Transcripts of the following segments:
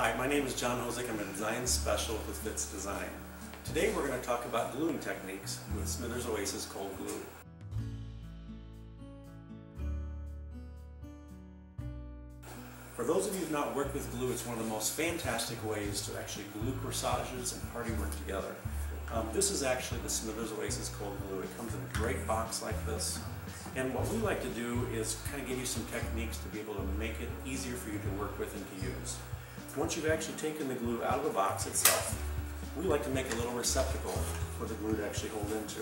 Hi, my name is John Hosek. I'm a design specialist with Fitz Design. Today we're going to talk about gluing techniques with Smithers Oasis Cold Glue. For those of you who have not worked with glue, it's one of the most fantastic ways to actually glue corsages and party work together. This is actually the Smithers Oasis Cold Glue. It comes in a great box like this. And what we like to do is kind of give you some techniques to be able to make it easier for you to work with and to use. Once you've actually taken the glue out of the box itself, we like to make a little receptacle for the glue to actually hold into.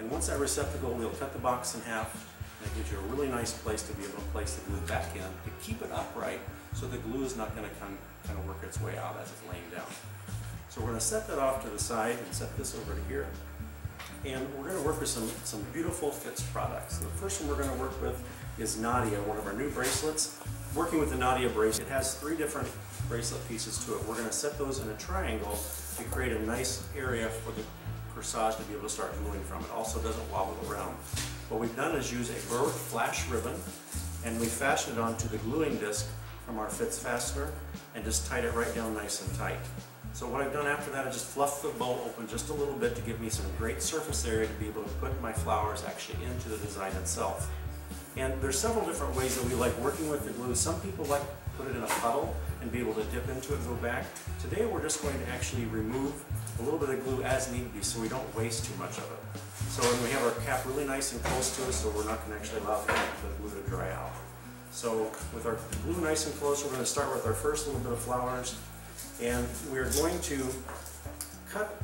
And once that receptacle, we'll cut the box in half, and it gives you a really nice place to be able to place the glue back in to keep it upright so the glue is not going to kind of work its way out as it's laying down. So we're going to set that off to the side and set this over to here. And we're going to work with some beautiful Fitz products. The first one we're going to work with is Nadia, one of our new bracelets. Working with the Nadia bracelet, it has 3 different bracelet pieces to it. We're going to set those in a triangle to create a nice area for the corsage to be able to start gluing from. It also doesn't wobble around. What we've done is use a burr flash ribbon, and we fashioned it onto the gluing disc from our Fitz fastener and just tied it right down nice and tight. So what I've done after that is just fluff the bow open just a little bit to give me some great surface area to be able to put my flowers actually into the design itself. And there's several different ways that we like working with the glue. Some people like to put it in a puddle and be able to dip into it and go back. Today we're just going to actually remove a little bit of glue as need be so we don't waste too much of it. So when we have our cap really nice and close to us, so we're not going to actually allow the glue to dry out. So with our glue nice and close, we're going to start with our first little bit of flowers. And we're going to cut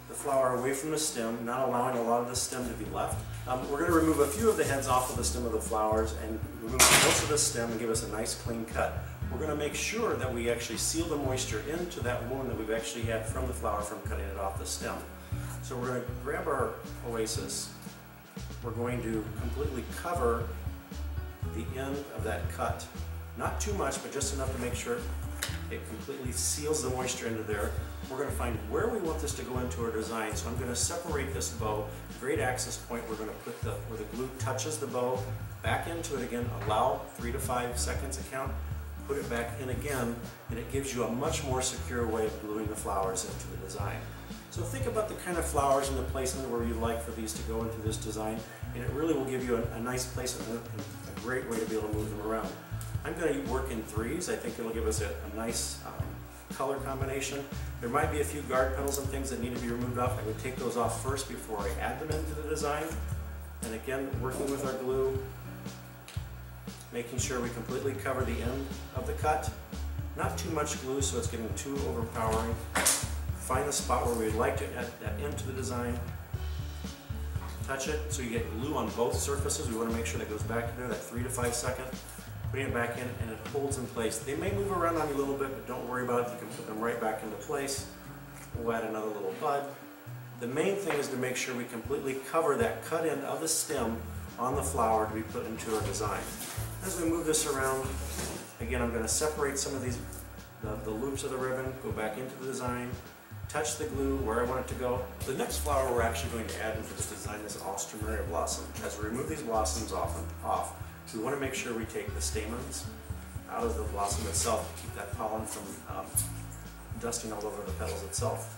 the flower away from the stem, not allowing a lot of the stem to be left. We're going to remove a few of the heads off of the stem of the flowers and remove most of the stem and give us a nice clean cut. We're going to make sure that we actually seal the moisture into that wound that we've actually had from the flower from cutting it off the stem. So we're going to grab our Oasis. We're going to completely cover the end of that cut. Not too much, but just enough to make sure it completely seals the moisture into there. We're going to find where we want this to go into our design. So I'm going to separate this bow. Great access point, we're going to put where the glue touches the bow, back into it again, allow 3 to 5 seconds a count, put it back in again, and it gives you a much more secure way of gluing the flowers into the design. So think about the kind of flowers and the placement where you'd like for these to go into this design, and it really will give you a nice placement and a great way to be able to move them around. I'm going to work in 3s. I think it'll give us a nice color combination. There might be a few guard petals and things that need to be removed off. I would take those off first before I add them into the design. And again, working with our glue, making sure we completely cover the end of the cut. Not too much glue so it's getting too overpowering. Find the spot where we'd like to add that into the design. Touch it so you get glue on both surfaces. We want to make sure that goes back to there, that 3 to 5 second. Putting it back in and it holds in place. They may move around on you a little bit, but don't worry about it. You can put them right back into place. We'll add another little bud. The main thing is to make sure we completely cover that cut end of the stem on the flower to be put into our design. As we move this around, again, I'm going to separate some of these, the loops of the ribbon, go back into the design, touch the glue where I want it to go. The next flower we're actually going to add into this design is Australia blossom. As we remove these blossoms off, we want to make sure we take the stamens out of the blossom itself to keep that pollen from dusting all over the petals itself.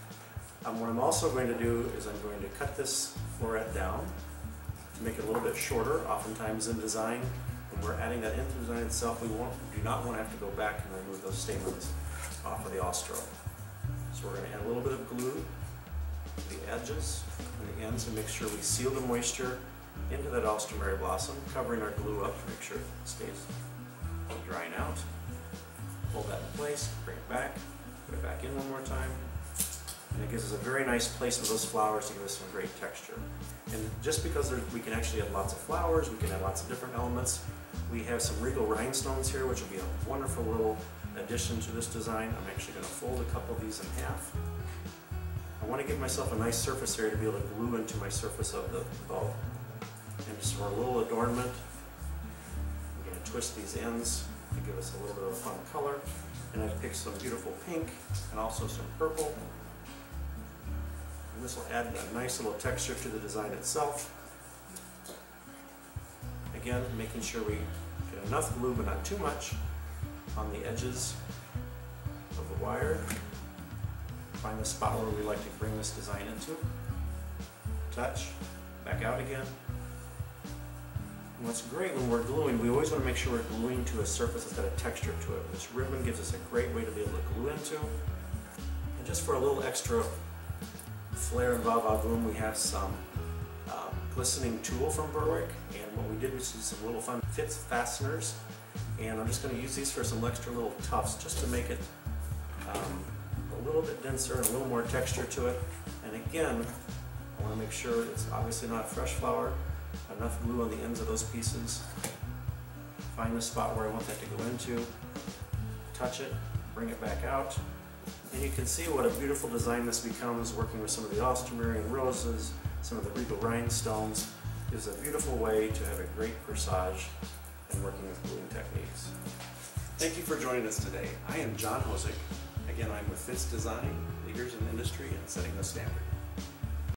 What I'm also going to do is I'm going to cut this floret down to make it a little bit shorter. Oftentimes in design, when we're adding that into the design itself, we do not want to have to go back and remove those stamens off of the Austro. So we're going to add a little bit of glue to the edges and the ends to make sure we seal the moisture into that Australia blossom, covering our glue up to make sure it stays drying out. Hold that in place, bring it back, put it back in one more time, and it gives us a very nice placement of those flowers to give us some great texture. And just because we can actually add lots of flowers, we can add lots of different elements. We have some regal rhinestones here, which will be a wonderful little addition to this design. I'm actually going to fold a couple of these in half. I want to give myself a nice surface area to be able to glue into my surface of the bow. And just for a little adornment, I'm going to twist these ends to give us a little bit of a fun color. And I've picked some beautiful pink and also some purple. And this will add a nice little texture to the design itself. Again, making sure we get enough glue but not too much. on the edges of the wire. Find the spot where we like to bring this design into. Touch, back out again. And what's great when we're gluing, we always want to make sure we're gluing to a surface that's got a texture to it. This ribbon gives us a great way to be able to glue into. And just for a little extra flair and va-va-voom, we have some glistening tulle from Berwick, and what we did was use some little fun fits fasteners, and I'm just going to use these for some extra little tufts just to make it a little bit denser and a little more texture to it. And again, I want to make sure it's obviously not a fresh flower, enough glue on the ends of those pieces. Find the spot where I want that to go into, touch it, bring it back out, and you can see what a beautiful design this becomes working with some of the Austromerian roses, some of the regal rhinestones. Gives a beautiful way to have a great corsage and working with gluing techniques. Thank you for joining us today. I am John Hosek. Again, I'm with Fitz Design, leaders in the industry and setting the standard.